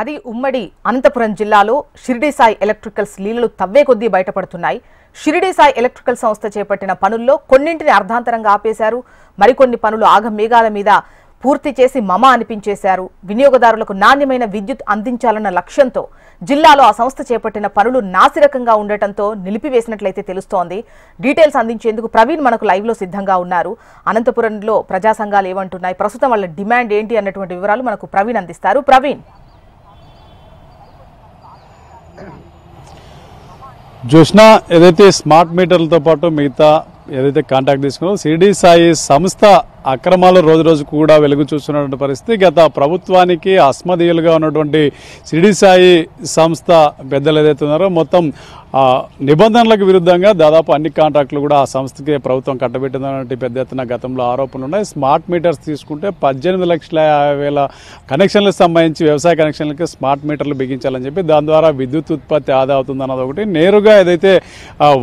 అది ఉమ్మడి అనంతపురం జిల్లాలో షిరిడి సాయి ఎలక్ట్రికల్స్ లీలలు తవ్వే కొద్దీ బయటపడుతున్నాయి. షిరిడి సాయి ఎలక్ట్రికల్ సంస్థ చేపట్టిన పనుల్లో కొన్నింటిని అర్ధాంతరంగా ఆపేశారు. మరికొన్ని పనులు ఆగమేఘాల మీద పూర్తి చేసి మమ అనిపించేశారు. వినియోగదారులకు నాణ్యమైన విద్యుత్ అందించాలన్న లక్ష్యంతో జిల్లాలో ఆ సంస్థ చేపట్టిన పనులు నాసిరకంగా ఉండటంతో నిలిపివేసినట్లయితే తెలుస్తోంది. డీటెయిల్స్ అందించేందుకు ప్రవీణ్ మనకు లైవ్ లో సిద్ధంగా ఉన్నారు. అనంతపురంలో ప్రజా సంఘాలు ఏమంటున్నాయి, ప్రస్తుతం వాళ్ళ డిమాండ్ ఏంటి అన్నటువంటి వివరాలు మనకు ప్రవీణ్ అందిస్తారు. ప్రవీణ్, చూసినా ఏదైతే స్మార్ట్ మీటర్లతో పాటు మిగతా ఏదైతే కాంటాక్ట్ తీసుకున్నారో షిరిడి సాయి సంస్థ అక్రమాలు రోజు రోజు కూడా వెలుగు చూస్తున్నటువంటి పరిస్థితి. గత ప్రభుత్వానికి అస్మదీయులుగా ఉన్నటువంటి షిరిడి సాయి సంస్థ పెద్దలు ఏదైతే ఉన్నారో మొత్తం నిబంధనలకు విరుద్ధంగా దాదాపు అన్ని కాంట్రాక్టులు కూడా ఆ సంస్థకి ప్రభుత్వం కట్టబెట్టిందన్నట్టు పెద్ద ఎత్తున గతంలో ఆరోపణలు ఉన్నాయి. స్మార్ట్ మీటర్స్ తీసుకుంటే 18,50,000 కనెక్షన్లకు సంబంధించి వ్యవసాయ కనెక్షన్లకి స్మార్ట్ మీటర్లు బిగించాలని చెప్పి దాని ద్వారా విద్యుత్ ఉత్పత్తి ఆదా అవుతుందన్నది ఒకటి. నేరుగా ఏదైతే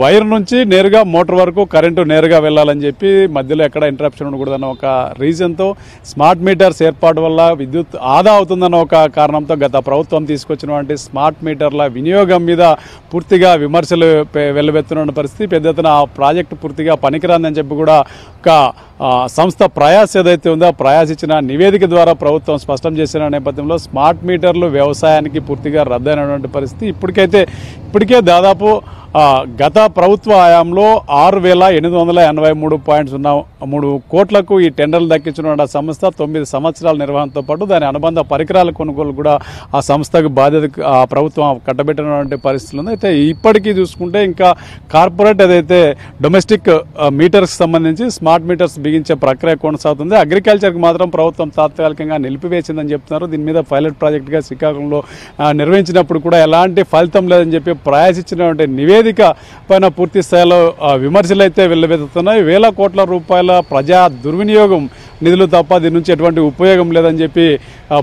వైర్ నుంచి నేరుగా మోటార్ వరకు కరెంటు నేరుగా వెళ్లాలని చెప్పి మధ్యలో ఎక్కడ ఇంటరప్షన్ ఉండకూడదన్న ఒక రీజన్తో స్మార్ట్ మీటర్స్ ఏర్పాటు వల్ల విద్యుత్ ఆదా అవుతుందన్న ఒక కారణంతో గత ప్రభుత్వం తీసుకొచ్చినటువంటి స్మార్ట్ మీటర్ల వినియోగం మీద పూర్తిగా విమర్శలు వెల్లువెత్తున్న పరిస్థితి. పెద్ద ఎత్తున ఆ ప్రాజెక్టు పూర్తిగా పనికిరాందని చెప్పి కూడా ఒక సంస్థ ప్రయాస్ ఏదైతే ఉందో ప్రయాస్ ఇచ్చిన నివేదిక ద్వారా ప్రభుత్వం స్పష్టం చేసిన నేపథ్యంలో స్మార్ట్ మీటర్లు వ్యవసాయానికి పూర్తిగా రద్దయినటువంటి పరిస్థితి. ఇప్పటికే దాదాపు గత ప్రభుత్వ హయాంలో 6,883.03 కోట్లకు ఈ టెండర్లు దక్కించిన సంస్థ 9 సంవత్సరాల నిర్వహణతో పాటు దాని అనుబంధ పరికరాల కొనుగోలు కూడా ఆ సంస్థకు బాధ్యత ప్రభుత్వం కట్టబెట్టినటువంటి పరిస్థితులు ఉంది. అయితే ఇప్పటికీ చూసుకుంటే ఇంకా కార్పొరేట్ ఏదైతే డొమెస్టిక్ మీటర్స్ సంబంధించి స్మార్ట్ మీటర్స్ బిగించే ప్రక్రియ కొనసాగుతుంది. అగ్రికల్చర్కి మాత్రం ప్రభుత్వం తాత్కాలికంగా నిలిపివేసిందని చెప్తున్నారు. దీని మీద పైలట్ ప్రాజెక్టుగా శ్రీకాకుళంలో నిర్వహించినప్పుడు కూడా ఎలాంటి ఫలితం లేదని చెప్పి ప్రయాసించినటువంటి నివేదిక పైన పూర్తి స్థాయిలో విమర్శలు అయితే వెల్లువెత్తుతున్నాయి. వేల కోట్ల రూపాయల ప్రజా దుర్వినియోగం నిధులు తప్ప దీని నుంచి ఎటువంటి ఉపయోగం లేదని చెప్పి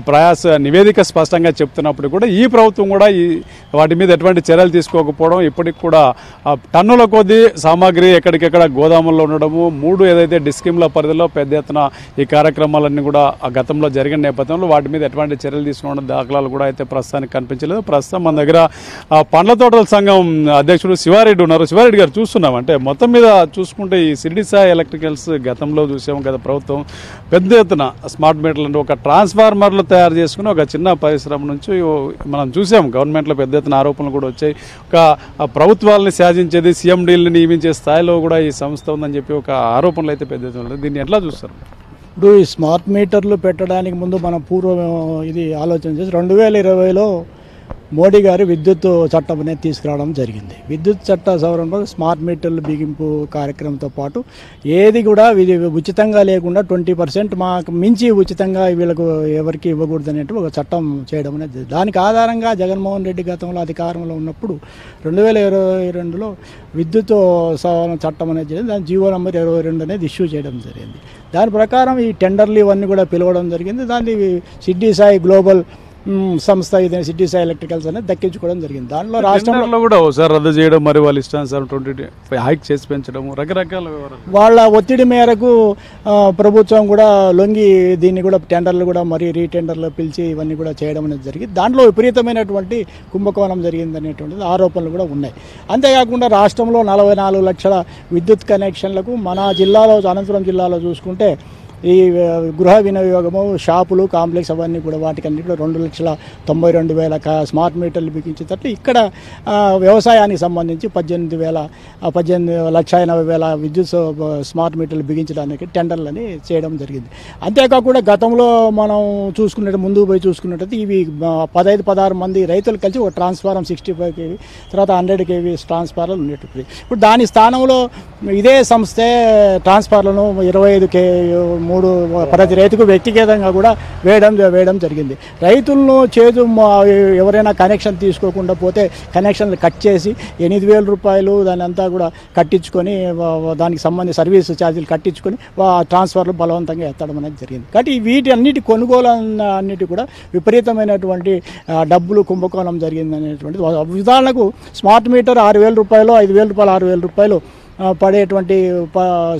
ప్రయాస నివేదిక స్పష్టంగా చెప్తున్నప్పుడు కూడా ఈ ప్రభుత్వం కూడా వాటి మీద ఎటువంటి చర్యలు తీసుకోకపోవడం, ఇప్పటికి కూడా టన్నుల కొద్దీ సామాగ్రి ఎక్కడికెక్కడ గోదాముల్లో ఉండడము, 3 ఏదైతే డిస్కీమ్ల పరిధిలో పెద్ద ఎత్తున ఈ కార్యక్రమాలన్నీ కూడా గతంలో జరిగిన నేపథ్యంలో వాటి మీద ఎటువంటి చర్యలు తీసుకోవడం దాఖలాలు కూడా అయితే ప్రస్తుతానికి కనిపించలేదు. ప్రస్తుతం మన దగ్గర పండ్ల తోటల సంఘం అధ్యక్షుడు శివారెడ్డి ఉన్నారు. శివారెడ్డి గారు, చూస్తున్నాం అంటే మొత్తం మీద చూసుకుంటే ఈ షిరిడి సాయి ఎలక్ట్రికల్స్ గతంలో చూసాము, గత ప్రభుత్వం పెద్ద ఎత్తున స్మార్ట్ మీటర్లు అంటే ఒక ట్రాన్స్ఫార్మర్లు తయారు చేసుకుని ఒక చిన్న పరిశ్రమ నుంచి మనం చూసాము. గవర్నమెంట్లో పెద్ద ఎత్తున ఆరోపణలు కూడా వచ్చాయి. ఒక ప్రభుత్వాలని శాసించేది, సీఎండీలను నియమించే స్థాయిలో కూడా ఈ సంస్థ ఉందని చెప్పి ఒక ఆరోపణలు అయితే పెద్ద ఎత్తున. దీన్ని ఎట్లా చూస్తారు? ఇప్పుడు ఈ స్మార్ట్ మీటర్లు పెట్టడానికి ముందు మనం పూర్వం ఇది ఆలోచన చేసి 2020లో మోడీ గారు విద్యుత్ చట్టం అనేది తీసుకురావడం జరిగింది. విద్యుత్ చట్ట సవరణలో స్మార్ట్ మీటర్లు బిగింపు కార్యక్రమంతో పాటు ఏది కూడా ఉచితంగా లేకుండా 20% మాకు మించి ఉచితంగా వీళ్ళకు ఎవరికి ఇవ్వకూడదు అనేట్టు ఒక చట్టం చేయడం అనేది. దానికి ఆధారంగా జగన్మోహన్ రెడ్డి గతంలో అధికారంలో ఉన్నప్పుడు 2022లో విద్యుత్ సవరణ చట్టం అనేది జరిగింది. దాని జీవో నంబర్ 22 అనేది ఇష్యూ చేయడం జరిగింది. దాని ప్రకారం ఈ టెండర్లు ఇవన్నీ కూడా పిలవడం జరిగింది. దాన్ని షిరిడి సాయి గ్లోబల్ సంస్థ ఇది షిరిడి సాయి ఎలక్ట్రికల్స్ అనేది దక్కించుకోవడం జరిగింది. దాంట్లో రాష్ట్రంలో కూడా ఒకసారి రద్దు చేయడం, మరి వాళ్ళ ఇష్టానుసారం 20 హైక్ చేసి పెంచడం, రకరకాల వాళ్ళ ఒత్తిడి మేరకు ప్రభుత్వం కూడా లొంగి దీన్ని కూడా టెండర్లు కూడా మరి రీటెండర్లు పిలిచి ఇవన్నీ కూడా చేయడం అనేది జరిగింది. దాంట్లో విపరీతమైనటువంటి కుంభకోణం జరిగింది అనేటువంటిది ఆరోపణలు కూడా ఉన్నాయి. అంతేకాకుండా రాష్ట్రంలో 44 లక్షల విద్యుత్ కనెక్షన్లకు మన జిల్లాలో అనంతపురం జిల్లాలో చూసుకుంటే ఈ గృహ వినియోగము, షాపులు, కాంప్లెక్స్ అవన్నీ కూడా వాటికన్నిటిలో 2,92,000 స్మార్ట్ మీటర్లు బిగించేటట్లు ఇక్కడ వ్యవసాయానికి సంబంధించి 18,80,000 విద్యుత్ స్మార్ట్ మీటర్లు బిగించడానికి టెండర్లని చేయడం జరిగింది. అంతేకాకుండా గతంలో మనం చూసుకున్నట్టు ముందుకు పోయి చూసుకున్నట్టయితే ఇవి 15-16 మంది రైతులు కలిసి ఒక ట్రాన్స్ఫార్మర్ 65 kV తర్వాత 100 kV ట్రాన్స్ఫార్మర్లు ఉండేటప్పుడు ఇప్పుడు దాని స్థానంలో ఇదే సంస్థే ట్రాన్స్ఫార్మర్లను 25 kV ప్రతి రైతుకు వ్యక్తిగతంగా కూడా వేయడం జరిగింది. రైతులను ఎవరైనా కనెక్షన్ తీసుకోకుండా పోతే కనెక్షన్లు కట్ చేసి 8,000 రూపాయలు దాని అంతా కూడా కట్టించుకొని దానికి సంబంధించి సర్వీస్ ఛార్జీలు కట్టించుకొని ట్రాన్స్ఫర్లు బలవంతంగా ఎత్తడం అనేది జరిగింది. కాబట్టి వీటి అన్నిటి కొనుగోలు అన్నిటి కూడా విపరీతమైనటువంటి డబ్బులు కుంభకోణం జరిగింది అనేటువంటిది. ఉదాహరణకు స్మార్ట్ మీటర్ 6,000 రూపాయలు, 5,000 రూపాయలు, 6,000 రూపాయలు పడేటువంటి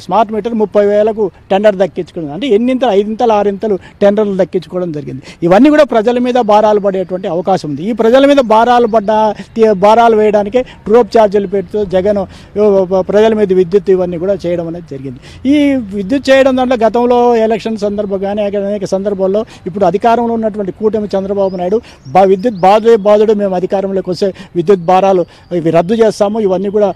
స్మార్ట్ మీటర్ 30,000కు టెండర్ దక్కించుకోవడం, అంటే ఎన్నింతలు 5 6 టెండర్లు దక్కించుకోవడం జరిగింది. ఇవన్నీ కూడా ప్రజల మీద భారాలు పడేటువంటి అవకాశం ఉంది. ఈ ప్రజల మీద భారాలు వేయడానికే ట్రోప్ ఛార్జీలు పెడుతూ జగన్ ప్రజల మీద విద్యుత్ ఇవన్నీ కూడా చేయడం అనేది జరిగింది. ఈ విద్యుత్ చేయడం దాంట్లో గతంలో ఎలక్షన్ సందర్భంగానే అనేక సందర్భాల్లో ఇప్పుడు అధికారంలో ఉన్నటువంటి కూటమి చంద్రబాబు నాయుడు విద్యుత్ బాధుడు మేము అధికారంలోకి వస్తే విద్యుత్ భారాలు ఇవి రద్దు చేస్తాము, ఇవన్నీ కూడా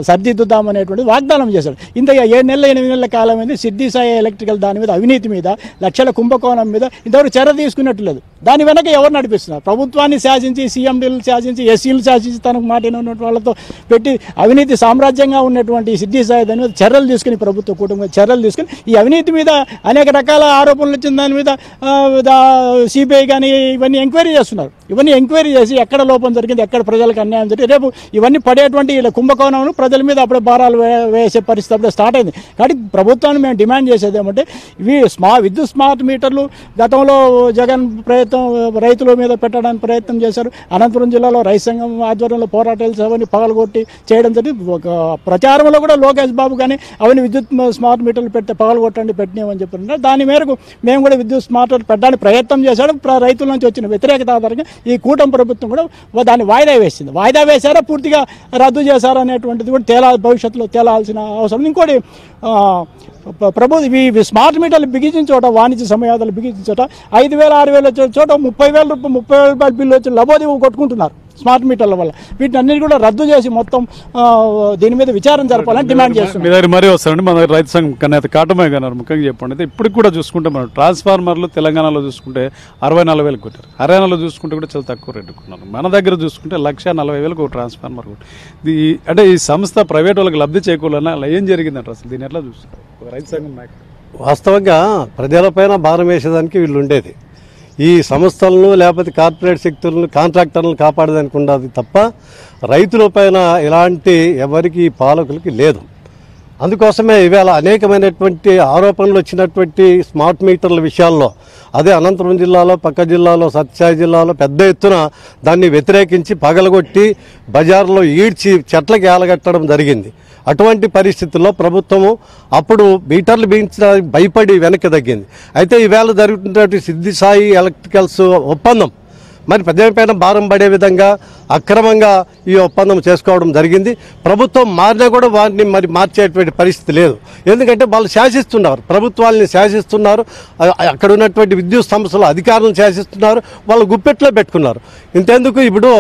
సర్దిద్దుతాము అనేటువంటి వాగ్దానం చేశాడు. ఇంతగా 7 నెలల 8 నెలల కాలం అయింది. సిద్ధి సాయి ఎలక్ట్రికల్ దాని మీద అవినీతి మీద లక్షల కుంభకోణం మీద ఇంతవరకు చర్య తీసుకున్నట్టు లేదు. దాని వెనక ఎవరు నడిపిస్తున్నారు? ప్రభుత్వాన్ని శాసించి సీఎండీలు శాసించి ఎస్సీలు శాసించి తనకు మాటిన వాళ్ళతో పెట్టి అవినీతి సామ్రాజ్యంగా ఉన్నటువంటి సిద్ధి సాయి దాని మీద చర్యలు తీసుకుని ప్రభుత్వ కుటుంబం చర్యలు తీసుకుని ఈ అవినీతి మీద అనేక రకాల ఆరోపణలు వచ్చిన దాని మీద సిబిఐ కానీ ఇవన్నీ ఎంక్వైరీ చేస్తున్నారు. ఇవన్నీ ఎంక్వైరీ చేసి ఎక్కడ లోపం జరిగింది, ఎక్కడ ప్రజలకు అన్యాయం జరిగింది, రేపు ఇవన్నీ పడేటువంటి కుంభకోణం ప్రజల మీద అప్పుడే భారాలు వేసే పరిస్థితి అప్పుడే స్టార్ట్ అయింది. కాబట్టి ప్రభుత్వాన్ని మేము డిమాండ్ చేసేది ఏమంటే ఇవి విద్యుత్ స్మార్ట్ మీటర్లు గతంలో జగన్ రైతుల మీద పెట్టడానికి ప్రయత్నం చేశారు. అనంతపురం జిల్లాలో రైతు సంఘం ఆధ్వర్యంలో పోరాటాలు అవన్నీ పగలగొట్టి చేయడం జరిగింది. ఒక ప్రచారంలో కూడా లోకేష్ బాబు కానీ అవన్నీ విద్యుత్ స్మార్ట్ మీటర్లు పగలగొట్టండి పెట్టినామని చెప్పారు. దాని మేరకు మేము కూడా విద్యుత్ స్మార్ట్ మీటర్లు పెట్టడానికి ప్రయత్నం చేశాడు. రైతుల నుంచి వచ్చిన వ్యతిరేకత ఆధారంగా ఈ కూటమి ప్రభుత్వం కూడా దాన్ని వాయిదా వేసింది. వాయిదా వేశారా పూర్తిగా రద్దు చేశారా అనేటువంటిది కూడా భవిష్యత్తులో తేలాల్సిన అవసరం. ఇంకోటి ఈ స్మార్ట్ మీటర్లు బిగించిన చోట వాణిజ్య సమయాలు బిగించిన చోట 5,000 6,000 వచ్చే చోట 30,000 రూపాయల బిల్లు వచ్చి లబోదివ్వు కొట్టుకుంటున్నారు స్మార్ట్ మీటర్ల వల్ల. వీటిని అన్నిటి కూడా రద్దు చేసి మొత్తం దీని మీద విచారణ జరపాలని డిమాండ్ చేస్తున్నాం. మీ దగ్గర మరీ వస్తారండి. మన దగ్గర రైతు సంఘం కన్నా కాటమయ్య గారు ముఖ్యంగా చెప్పండి. అయితే ఇప్పటికి కూడా చూసుకుంటే మనం ట్రాన్స్ఫార్మర్లు తెలంగాణలో చూసుకుంటే 64,000 కొట్టారు. హర్యానాలో చూసుకుంటే కూడా చాలా తక్కువ రేటు కొన్నారు. మన దగ్గర చూసుకుంటే 1,40,000 ఒక ట్రాన్స్ఫార్మర్ కొట్టి అంటే ఈ సంస్థ ప్రైవేట్ వాళ్ళకి లబ్ధి చేకూరాలని అలా ఏం జరిగిందంటారు? అసలు దీన్ని ఎట్లా చూస్తారు రైతు సంఘం నాయకులు? వాస్తవంగా ప్రజలపైన భారం వేసేదానికి వీళ్ళు ఉండేది. ఈ సంస్థలను లేకపోతే కార్పొరేట్ శక్తులను కాంట్రాక్టర్లను కాపాడేదానికి ఉండదు తప్ప రైతులపైన ఎలాంటి ఎవరికి పాలకులకి లేదు. అందుకోసమే ఇవాళ అనేకమైనటువంటి ఆరోపణలు వచ్చినటువంటి స్మార్ట్ మీటర్ల విషయాల్లో అదే అనంతపురం జిల్లాలో పక్క జిల్లాలో సత్యసాయి జిల్లాలో పెద్ద ఎత్తున దాన్ని వ్యతిరేకించి పగలగొట్టి బజార్లో ఈడ్చి చెట్లకి ఏలగట్టడం జరిగింది. అటువంటి పరిస్థితుల్లో ప్రభుత్వము అప్పుడు మీటర్లు బిగించడానికి భయపడి వెనక్కి తగ్గింది. అయితే ఈవేళ జరుగుతున్నటువంటి సిద్ధి సాయి ఎలక్ట్రికల్స్ ఒప్పందం మరి ప్రజలపైన భారం పడే విధంగా అక్రమంగా ఈ ఒప్పందం చేసుకోవడం జరిగింది. ప్రభుత్వం మారినా కూడా వారిని మరి మార్చేటువంటి పరిస్థితి లేదు. ఎందుకంటే వాళ్ళు శాసిస్తున్నారు, ప్రభుత్వాలని శాసిస్తున్నారు, అక్కడ ఉన్నటువంటి విద్యుత్ సంస్థలు అధికారులను శాసిస్తున్నారు, వాళ్ళు గుప్పెట్లో పెట్టుకున్నారు. ఇంతెందుకు ఇప్పుడు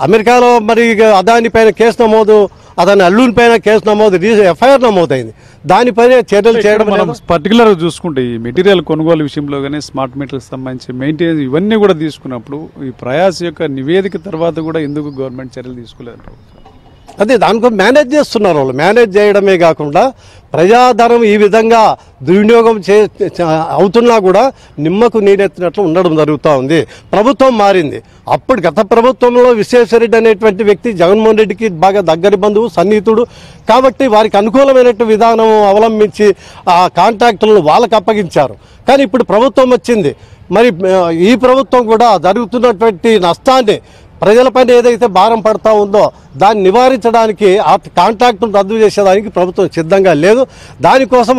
అమెరికాలో మరి అదాని పైన కేసు నమోదు, అదాని అల్లుని పైన కేసు నమోదు, ఎఫ్ఐఆర్ నమోదైంది. దానిపైన చర్యలు చేయడం మనం పర్టికులర్గా చూసుకుంటే ఈ మెటీరియల్ కొనుగోలు విషయంలో కానీ స్మార్ట్ మీటర్లకు సంబంధించి మెయింటెనెన్స్ ఇవన్నీ కూడా తీసుకున్నప్పుడు ఈ ప్రయాస యొక్క నివేదిక తర్వాత కూడా ఎందుకు గవర్నమెంట్ చర్యలు తీసుకోలేదు? అదే దానికో మేనేజ్ చేస్తున్నారు వాళ్ళు. మేనేజ్ చేయడమే కాకుండా ప్రజాధనం ఈ విధంగా దుర్వినియోగం అవుతున్నా కూడా నిమ్మకు నీరెత్తినట్లు ఉండడం జరుగుతూ ఉంది. ప్రభుత్వం మారింది. అప్పుడు గత ప్రభుత్వంలో విశ్వేశ్వరరెడ్డి అనేటువంటి వ్యక్తి జగన్మోహన్ రెడ్డికి బాగా దగ్గరి బంధువు, సన్నిహితుడు కాబట్టి వారికి అనుకూలమైనటువంటి విధానం అవలంబించి ఆ కాంట్రాక్టులను వాళ్ళకు అప్పగించారు. కానీ ఇప్పుడు ప్రభుత్వం వచ్చింది. మరి ఈ ప్రభుత్వం కూడా జరుగుతున్నటువంటి నష్టాన్ని ప్రజలపైన ఏదైతే భారం పడతా ఉందో దాన్ని నివారించడానికి ఆ కాంట్రాక్టును రద్దు చేసేదానికి ప్రభుత్వం సిద్ధంగా లేదు. దానికోసం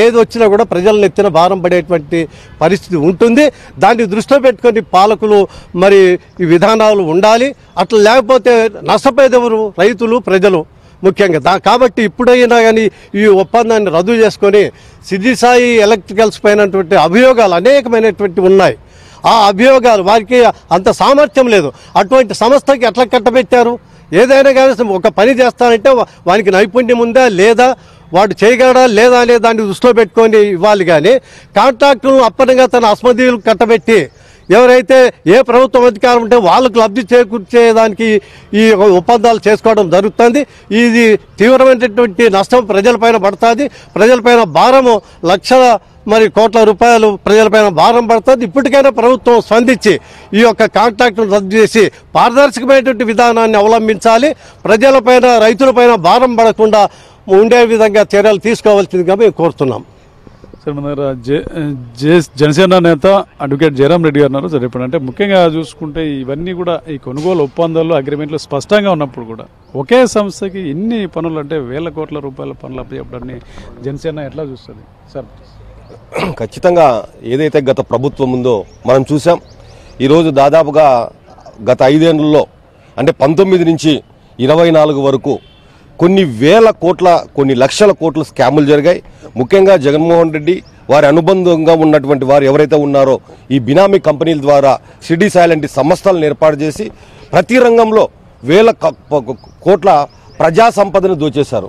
ఏది వచ్చినా కూడా ప్రజలను ఎత్తిన భారం పడేటువంటి పరిస్థితి ఉంటుంది. దాన్ని దృష్టిలో పెట్టుకొని పాలకులు మరి ఈ విధానాలు ఉండాలి. అట్లా లేకపోతే నష్టపోయేది ఎవరు? రైతులు, ప్రజలు ముఖ్యంగా. కాబట్టి ఇప్పుడైనా కానీ ఈ ఒప్పందాన్ని రద్దు చేసుకొని సిద్ధి సాయి ఎలక్ట్రికల్స్ పైనటువంటి అభియోగాలు అనేకమైనటువంటి ఉన్నాయి. ఆ అభియోగాలు వారికి అంత సామర్థ్యం లేదు. అటువంటి సంస్థకి ఎట్లా కట్టబెట్టారు? ఏదైనా కానీ ఒక పని చేస్తానంటే వానికి నైపుణ్యం ఉందా లేదా, వాడు చేయగలడా లేదా అనే దాన్ని దృష్టిలో పెట్టుకొని ఇవ్వాలి. కానీ కాంట్రాక్టును అప్పనంగా తన అస్మదీయులు కట్టబెట్టి ఎవరైతే ఏ ప్రభుత్వం అధికారం ఉంటే వాళ్ళకు లబ్ధి చేకూర్చేదానికి ఈ ఒప్పందాలు చేసుకోవడం జరుగుతుంది. ఇది తీవ్రమైనటువంటి నష్టం ప్రజలపైన పడుతుంది. ప్రజలపైన భారము లక్షల కోట్ల రూపాయలు ప్రజలపైన భారం పడుతుంది. ఇప్పటికైనా ప్రభుత్వం స్పందించి ఈ యొక్క కాంట్రాక్టును రద్దు చేసి పారదర్శకమైనటువంటి విధానాన్ని అవలంబించాలి. ప్రజలపైన, రైతులపైన భారం పడకుండా ఉండే విధంగా చర్యలు తీసుకోవాల్సిందిగా మేము కోరుతున్నాం. సార్ మన దగ్గర జనసేన నేత అడ్వకేట్ జయరాం రెడ్డి గారు ఉన్నారు సార్. ఇప్పుడు అంటే ముఖ్యంగా చూసుకుంటే ఇవన్నీ కూడా ఈ కొనుగోలు ఒప్పందాలు అగ్రిమెంట్లు స్పష్టంగా ఉన్నప్పుడు కూడా ఒకే సంస్థకి ఇన్ని పనులు అంటే వేల కోట్ల రూపాయల పనులు అప్పచెప్పడాన్ని జనసేన ఎట్లా చూస్తుంది సార్? ఖచ్చితంగా ఏదైతే గత ప్రభుత్వం ఉందో మనం చూసాం. ఈరోజు దాదాపుగా గత 5 ఏళ్లలో అంటే 19 నుంచి 24 వరకు కొన్ని వేల కోట్ల కొన్ని లక్షల కోట్ల స్కాములు జరిగాయి. ముఖ్యంగా జగన్మోహన్ రెడ్డి వారి అనుబంధంగా ఉన్నటువంటి వారు ఎవరైతే ఉన్నారో ఈ బినామీ కంపెనీల ద్వారా షిరిడి సాయి లాంటి సంస్థలను ఏర్పాటు చేసి ప్రతి రంగంలో వేల కోట్ల ప్రజా సంపదను దోచేశారు.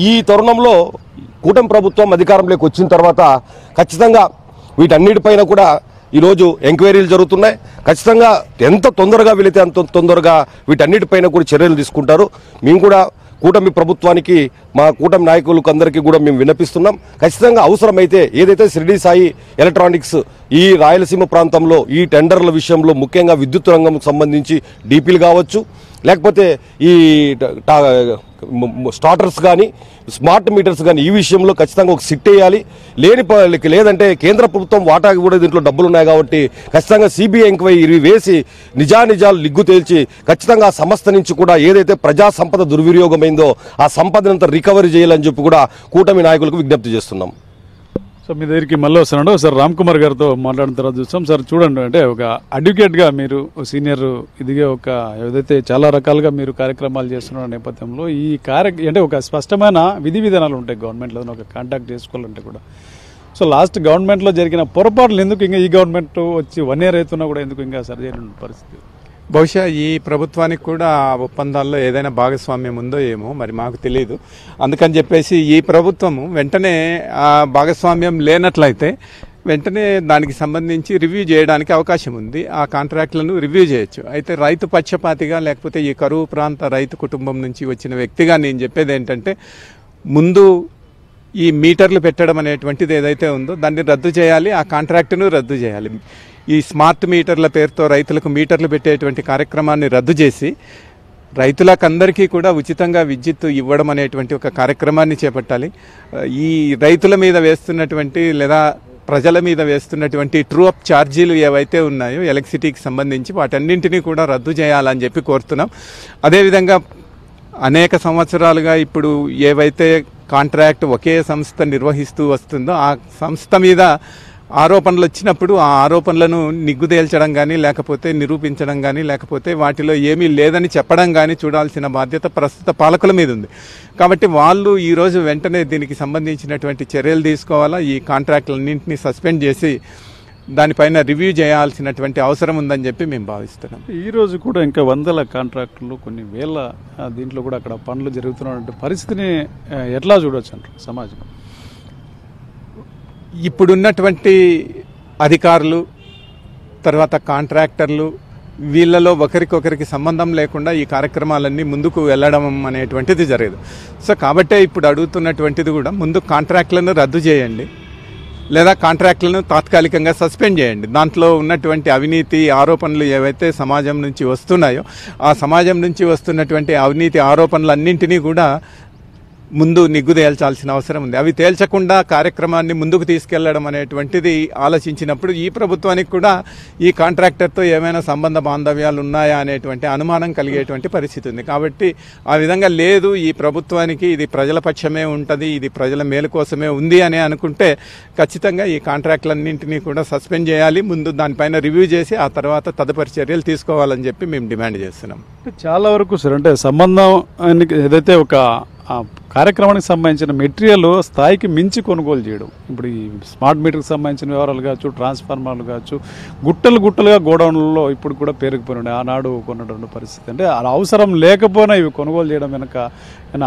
ఈ తరుణంలో కూటమి ప్రభుత్వం అధికారంలోకి వచ్చిన తర్వాత ఖచ్చితంగా వీటన్నిటిపైన కూడా ఈరోజు ఎంక్వైరీలు జరుగుతున్నాయి. ఖచ్చితంగా ఎంత తొందరగా వెళితే అంత తొందరగా వీటన్నిటిపైన కూడా చర్యలు తీసుకుంటారు. మేము కూడా కూటమి ప్రభుత్వానికి మా కూటమి నాయకులకు అందరికీ కూడా మేము విన్నపిస్తున్నాం. ఖచ్చితంగా అవసరమైతే ఏదైతే షిరిడి సాయి ఎలక్ట్రానిక్స్ ఈ రాయలసీమ ప్రాంతంలో ఈ టెండర్ల విషయంలో ముఖ్యంగా విద్యుత్ రంగంకు సంబంధించి డీపీలు కావచ్చు, లేకపోతే ఈ స్టార్టర్స్ కానీ స్మార్ట్ మీటర్స్ కానీ ఈ విషయంలో ఖచ్చితంగా ఒక సిట్ వేయాలి. లేదంటే కేంద్ర ప్రభుత్వం వాటా కూడా దీంట్లో డబ్బులు ఉన్నాయి కాబట్టి ఖచ్చితంగా సిబిఐ ఎంక్వైరీ వేసి నిజాలు లిగ్గు తేల్చి ఖచ్చితంగా ఆ సంస్థ నుంచి కూడా ఏదైతే ప్రజా సంపద దుర్వినియోగమైందో ఆ సంపదనంతా రికవరీ చేయాలని చెప్పి కూడా కూటమి నాయకులకు విజ్ఞప్తి చేస్తున్నాం. సో మీ దగ్గరికి మళ్ళీ వస్తున్నాడు సార్. రామ్ కుమార్ గారితో మాట్లాడిన తర్వాత చూస్తాం సార్. చూడండి, అంటే ఒక అడ్వకేట్గా మీరు సీనియర్ ఇదిగే ఒక ఏదైతే చాలా రకాలుగా మీరు కార్యక్రమాలు చేస్తున్న నేపథ్యంలో ఈ అంటే ఒక స్పష్టమైన విధి విధానాలు ఉంటాయి గవర్నమెంట్లో ఒక కాంటాక్ట్ చేసుకోవాలంటే కూడా. సో లాస్ట్ గవర్నమెంట్లో జరిగిన పొరపాట్లు ఎందుకు ఇంకా ఈ గవర్నమెంట్ వచ్చి 1 year అవుతున్నా కూడా ఎందుకు ఇంకా సరి చేయని పరిస్థితి? బహుశా ఈ ప్రభుత్వానికి కూడా ఆ ఒప్పందాల్లో ఏదైనా భాగస్వామ్యం ఉందో ఏమో మరి మాకు తెలియదు. అందుకని చెప్పేసి ఈ ప్రభుత్వము వెంటనే ఆ భాగస్వామ్యం లేనట్లయితే వెంటనే దానికి సంబంధించి రివ్యూ చేయడానికి అవకాశం ఉంది. ఆ కాంట్రాక్ట్లను రివ్యూ చేయొచ్చు. అయితే రైతు పక్షపాతిగా లేకపోతే ఈ కరువు ప్రాంత రైతు కుటుంబం నుంచి వచ్చిన వ్యక్తిగా నేను చెప్పేది ఏంటంటే ముందు ఈ మీటర్లు పెట్టడం అనేటువంటిది ఏదైతే ఉందో దాన్ని రద్దు చేయాలి, ఆ కాంట్రాక్టును రద్దు చేయాలి. ఈ స్మార్ట్ మీటర్ల పేరుతో రైతులకు మీటర్లు పెట్టేటువంటి కార్యక్రమాన్ని రద్దు చేసి రైతులకందరికీ కూడా ఉచితంగా విద్యుత్ ఇవ్వడం అనేటువంటి ఒక కార్యక్రమాన్ని చేపట్టాలి. ఈ రైతుల మీద వేస్తున్నటువంటి లేదా ప్రజల మీద వేస్తున్నటువంటి ట్రూ అప్ ఛార్జీలు ఏవైతే ఉన్నాయో ఎలక్ట్రిసిటీకి సంబంధించి వాటన్నింటినీ కూడా రద్దు చేయాలని చెప్పి కోరుతున్నాం. అదేవిధంగా అనేక సంవత్సరాలుగా ఇప్పుడు ఏవైతే కాంట్రాక్ట్ ఒకే సంస్థ నిర్వహిస్తూ వస్తుందో ఆ సంస్థ మీద ఆరోపణలు వచ్చినప్పుడు ఆ ఆరోపణలను నిగ్గుదేల్చడం కానీ లేకపోతే నిరూపించడం కానీ లేకపోతే వాటిలో ఏమీ లేదని చెప్పడం కానీ చూడాల్సిన బాధ్యత ప్రస్తుత పాలకుల మీద ఉంది. కాబట్టి వాళ్ళు ఈరోజు వెంటనే దీనికి సంబంధించినటువంటి చర్యలు తీసుకోవాలా, ఈ కాంట్రాక్టులన్నింటినీ సస్పెండ్ చేసి దానిపైన రివ్యూ చేయాల్సినటువంటి అవసరం ఉందని చెప్పి మేము భావిస్తున్నాం. ఈ రోజు కూడా ఇంకా వందల కాంట్రాక్టులు కొన్ని వేల దీంట్లో కూడా అక్కడ పనులు జరుగుతున్నటువంటి పరిస్థితిని ఎట్లా చూడవచ్చు అంటారు సమాజం? ఇప్పుడున్నటువంటి అధికారులు తర్వాత కాంట్రాక్టర్లు వీళ్ళలో ఒకరికొకరికి సంబంధం లేకుండా ఈ కార్యక్రమాలన్నీ ముందుకు వెళ్ళడం అనేటువంటిది జరగదు. సో కాబట్టే ఇప్పుడు అడుగుతున్నటువంటిది కూడా ముందు కాంట్రాక్ట్లను రద్దు చేయండి లేదా కాంట్రాక్ట్లను తాత్కాలికంగా సస్పెండ్ చేయండి. దాంట్లో ఉన్నటువంటి అవినీతి ఆరోపణలు ఏవైతే సమాజం నుంచి వస్తున్నాయో ఆ సమాజం నుంచి వస్తున్నటువంటి అవినీతి ఆరోపణలన్నింటినీ కూడా ముందు నిగ్గు తేల్చాల్సిన అవసరం ఉంది. అవి తేల్చకుండా కార్యక్రమాన్ని ముందుకు తీసుకెళ్లడం అనేటువంటిది ఆలోచించినప్పుడు ఈ ప్రభుత్వానికి కూడా ఈ కాంట్రాక్టర్తో ఏమైనా సంబంధ బాంధవ్యాలు ఉన్నాయా అనేటువంటి అనుమానం కలిగేటువంటి పరిస్థితి ఉంది. కాబట్టి ఆ విధంగా లేదు, ఈ ప్రభుత్వానికి ఇది ప్రజల పక్షమే ఉంటుంది, ఇది ప్రజల మేలు కోసమే ఉంది అని అనుకుంటే ఖచ్చితంగా ఈ కాంట్రాక్టులన్నింటినీ కూడా సస్పెండ్ చేయాలి. ముందు దానిపైన రివ్యూ చేసి ఆ తర్వాత తదుపరి చర్యలు తీసుకోవాలని చెప్పి మేము డిమాండ్ చేస్తున్నాం. చాలా వరకు సార్ అంటే సంబంధం ఏదైతే ఒక కార్యక్రమానికి సంబంధించిన మెటీరియల్ స్థాయికి మించి కొనుగోలు చేయడం, ఇప్పుడు ఈ స్మార్ట్ మీటర్కి సంబంధించిన వివరాలు కావచ్చు, ట్రాన్స్ఫార్మర్లు కావచ్చు, గుట్టలుగా గోడౌన్లలో ఇప్పుడు కూడా పేరుకుపోయినాయి ఆనాడు కొన్నటువంటి పరిస్థితి. అంటే అవసరం లేకపోయినా ఇవి కొనుగోలు చేయడం వెనక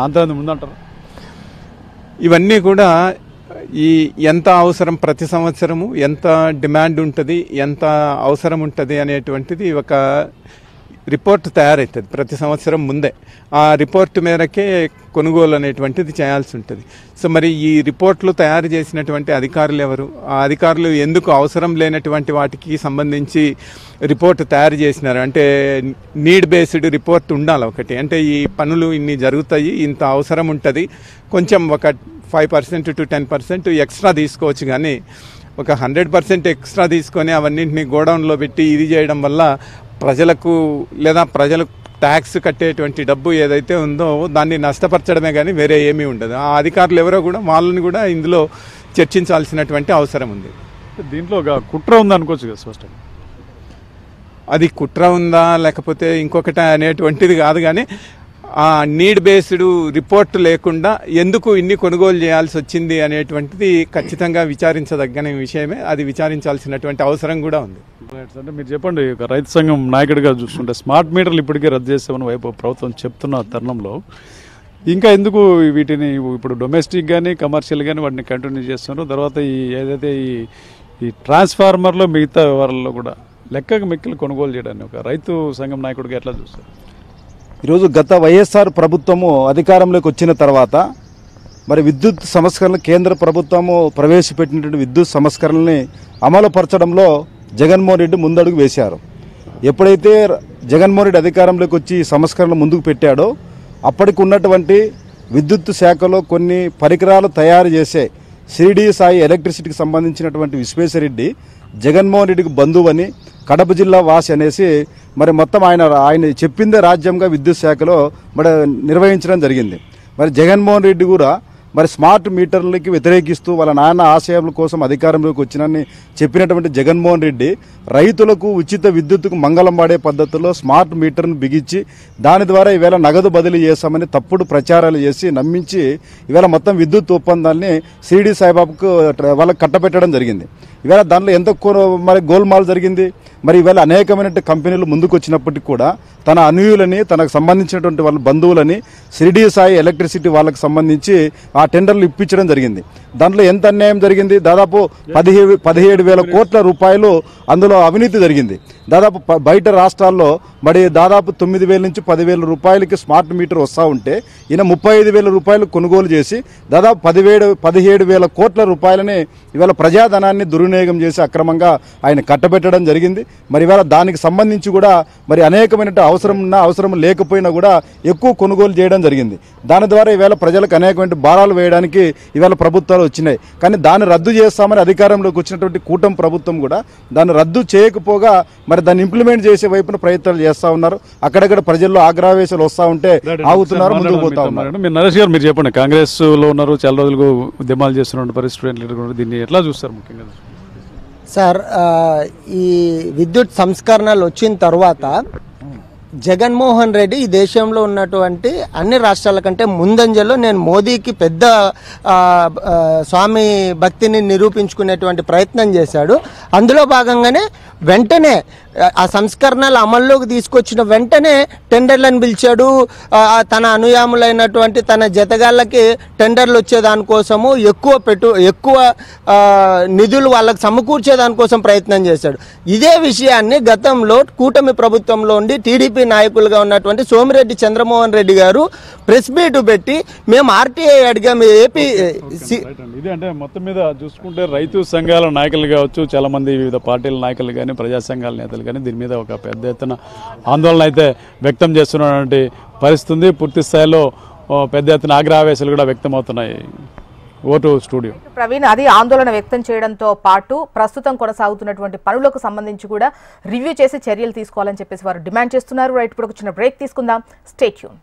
ఆంతర్యం ఉందంటారు? ఇవన్నీ కూడా ఈ ఎంత అవసరం ప్రతి సంవత్సరము ఎంత డిమాండ్ ఉంటుంది, ఎంత అవసరం ఉంటుంది అనేటువంటిది ఒక రిపోర్ట్ తయారవుతుంది ప్రతి సంవత్సరం ముందే. ఆ రిపోర్టు మేరకే కొనుగోలు అనేటువంటిది చేయాల్సి ఉంటుంది. సో మరి ఈ రిపోర్ట్లు తయారు చేసినటువంటి అధికారులు ఎవరు? ఆ అధికారులు ఎందుకు అవసరం లేనటువంటి వాటికి సంబంధించి రిపోర్ట్ తయారు చేసినారు? అంటే నీడ్ బేస్డ్ రిపోర్ట్ ఉండాలి ఒకటి. అంటే ఈ పనులు ఇన్ని జరుగుతాయి, ఇంత అవసరం ఉంటుంది, కొంచెం ఒక 5% to 10% ఎక్స్ట్రా తీసుకోవచ్చు. కానీ ఒక 100% ఎక్స్ట్రా తీసుకొని అవన్నింటినీ గోడౌన్లో పెట్టి ఇది చేయడం వల్ల ప్రజలకు లేదా ప్రజలకు ట్యాక్స్ కట్టేటువంటి డబ్బు ఏదైతే ఉందో దాన్ని నష్టపరచడమే కానీ వేరే ఏమీ ఉండదు. ఆ అధికారులు ఎవరో కూడా వాళ్ళని కూడా ఇందులో చర్చించాల్సినటువంటి అవసరం ఉంది. దీంట్లో ఒక కుట్ర ఉందనుకోవచ్చు కదా స్పష్టంగా. అది కుట్ర ఉందా లేకపోతే ఇంకొకటి అనేటువంటిది కాదు, కానీ ఆ నీడ్ బేస్డ్ రిపోర్ట్ లేకుండా ఎందుకు ఇన్ని కొనుగోలు చేయాల్సి వచ్చింది అనేటువంటిది ఖచ్చితంగా విచారించదగ్గని విషయమే. అది విచారించాల్సినటువంటి అవసరం కూడా ఉంది. అంటే మీరు చెప్పండి, ఒక రైతు సంఘం నాయకుడిగా చూసుకుంటే స్మార్ట్ మీటర్లు ఇప్పటికే రద్దు చేస్తామని వైపు ప్రభుత్వం చెప్తున్న తరుణంలో ఇంకా ఎందుకు వీటిని ఇప్పుడు డొమెస్టిక్ కానీ కమర్షియల్ కానీ వాటిని కంటిన్యూ చేస్తున్నారు? తర్వాత ఏదైతే ఈ ట్రాన్స్ఫార్మర్లో మిగతా వ్యవహారాల్లో కూడా లెక్కకు మెక్కలు కొనుగోలు చేయడాన్ని ఒక రైతు సంఘం నాయకుడిగా ఎట్లా చూస్తారు? ఈరోజు గత వైఎస్ఆర్ ప్రభుత్వము అధికారంలోకి వచ్చిన తర్వాత మరి విద్యుత్ సంస్కరణలు కేంద్ర ప్రభుత్వము ప్రవేశపెట్టినటువంటి విద్యుత్ సంస్కరణల్ని అమలుపరచడంలో జగన్మోహన్ రెడ్డి ముందడుగు వేశారు. ఎప్పుడైతే జగన్మోహన్ రెడ్డి అధికారంలోకి వచ్చి సంస్కరణలు ముందుకు పెట్టాడో అప్పటికి ఉన్నటువంటి విద్యుత్ శాఖలో కొన్ని పరికరాలు తయారు చేసే షిరిడి సాయి ఎలక్ట్రిసిటీకి సంబంధించినటువంటి విశ్వేశ్వరరెడ్డి జగన్మోహన్ రెడ్డికి బంధువని, కడప జిల్లా వాసి అనేసి మరి మొత్తం ఆయన చెప్పిందే రాజ్యంగా విద్యుత్ శాఖలో మరి నిర్వహించడం జరిగింది. మరి జగన్మోహన్ రెడ్డి కూడా మరి స్మార్ట్ మీటర్లకి వ్యతిరేకిస్తూ వాళ్ళ నాన్న ఆశయాల కోసం అధికారంలోకి వచ్చినని చెప్పినటువంటి జగన్మోహన్ రెడ్డి రైతులకు ఉచిత విద్యుత్తుకు మంగళం పాడే పద్ధతుల్లో స్మార్ట్ మీటర్ను బిగించి దాని ద్వారా ఈవేళ నగదు బదిలీ చేస్తామని తప్పుడు ప్రచారాలు చేసి నమ్మించి ఈవేళ మొత్తం విద్యుత్ ఒప్పందాన్ని షిరిడి సాయిబాబాకు వాళ్ళకి కట్టబెట్టడం జరిగింది. ఈవేళ దాంట్లో ఎంత మరి గోల్మాల్ జరిగింది. మరి ఈవేళ అనేకమైన కంపెనీలు ముందుకు వచ్చినప్పటికీ కూడా తన అనుయులని, తనకు సంబంధించినటువంటి వాళ్ళ బంధువులని షిరిడి సాయి ఎలక్ట్రిసిటీ వాళ్ళకి సంబంధించి ఆ టెండర్లు ఇప్పించడం జరిగింది. దాంట్లో ఎంత అన్యాయం జరిగింది? దాదాపు 17,000 కోట్ల రూపాయలు అందులో అవినీతి జరిగింది. దాదాపు బయట రాష్ట్రాల్లో మరి దాదాపు 9,000 నుంచి 10,000 రూపాయలకి స్మార్ట్ మీటర్ వస్తూ ఉంటే ఈయన 35,000 రూపాయలు కొనుగోలు చేసి దాదాపు 17,000 కోట్ల రూపాయలని ఇవాళ ప్రజాధనాన్ని దుర్వినియోగం చేసి అక్రమంగా ఆయన కట్టబెట్టడం జరిగింది. మరి ఇవాళ దానికి సంబంధించి కూడా మరి అనేకమైన అవసరం ఉన్నా అవసరం లేకపోయినా కూడా ఎక్కువ కొనుగోలు చేయడం జరిగింది. దాని ద్వారా ఈవేళ ప్రజలకు అనేకమైన భారాలు వేయడానికి ఈవేళ ప్రభుత్వాలు వచ్చినాయి. కానీ దాన్ని రద్దు చేస్తామని అధికారంలోకి వచ్చినటువంటి కూటమి ప్రభుత్వం కూడా దాన్ని రద్దు చేయకపోగా మరి దాన్ని ఇంప్లిమెంట్ చేసే వైపున ప్రయత్నాలు చేస్తూ ఉన్నారు. అక్కడక్కడ ప్రజల్లో ఆగ్రహవేశాలు వస్తూ ఉంటే ఆగుతున్నారు, ముందుకు పోతా ఉన్నారు. మీరు నరేష్ గారు, మీరు చెప్పండి, కాంగ్రెస్ లో ఉన్నారు, చాలా రోజులు ఉద్యమాలు చేస్తున్న పరిస్థితి, దీన్ని ఎట్లా చూస్తారు? ముఖ్యంగా సార్, ఈ విద్యుత్ సంస్కరణలు వచ్చిన తర్వాత జగన్మోహన్ రెడ్డి ఈ దేశంలో ఉన్నటువంటి అన్ని రాష్ట్రాల కంటే ముందంజలో నేను మోదీకి పెద్ద స్వామి భక్తిని నిరూపించుకునేటువంటి ప్రయత్నం చేశాడు. అందులో భాగంగానే వెంటనే ఆ సంస్కరణలు అమల్లోకి తీసుకొచ్చిన వెంటనే టెండర్లను పిలిచాడు. తన అనుయాములైనటువంటి తన జతగాళ్ళకి టెండర్లు వచ్చేదానికోసము ఎక్కువ నిధులు వాళ్ళకి సమకూర్చేదానికోసం ప్రయత్నం చేశాడు. ఇదే విషయాన్ని గతంలో కూటమి ప్రభుత్వంలో ఉండి టీడీపీ నాయకులుగా ఉన్నటువంటి సోమిరెడ్డి చంద్రమోహన్ రెడ్డి గారు ప్రెస్ మీట్ పెట్టి మేము ఆర్టీఐ అడిగాము. ఏపీ ఇది అంటే మొత్తం మీద చూసుకుంటే రైతు సంఘాల నాయకులు కావచ్చు, చాలా మంది వివిధ పార్టీల నాయకులు కానీ, ప్రజా సంఘాల నేతలు కానీ దీని మీద ఒక పెద్ద ఎత్తున ఆందోళన అయితే వ్యక్తం చేస్తున్నటువంటి పరిస్థితి. పూర్తి స్థాయిలో పెద్ద ఎత్తున ఆగ్రహవేశాలు కూడా వ్యక్తమవుతున్నాయి. ఓటు స్టూడియో ప్రవీణ్, అది ఆందోళన వ్యక్తం చేయడంతో పాటు ప్రస్తుతం కొనసాగుతున్నటువంటి పనులకు సంబంధించి కూడా రివ్యూ చేసి చర్యలు తీసుకోవాలని చెప్పేసి వారు డిమాండ్ చేస్తున్నారు. రైట్, ఇప్పుడు ఒక చిన్న బ్రేక్ తీసుకుందాం. Stay tune.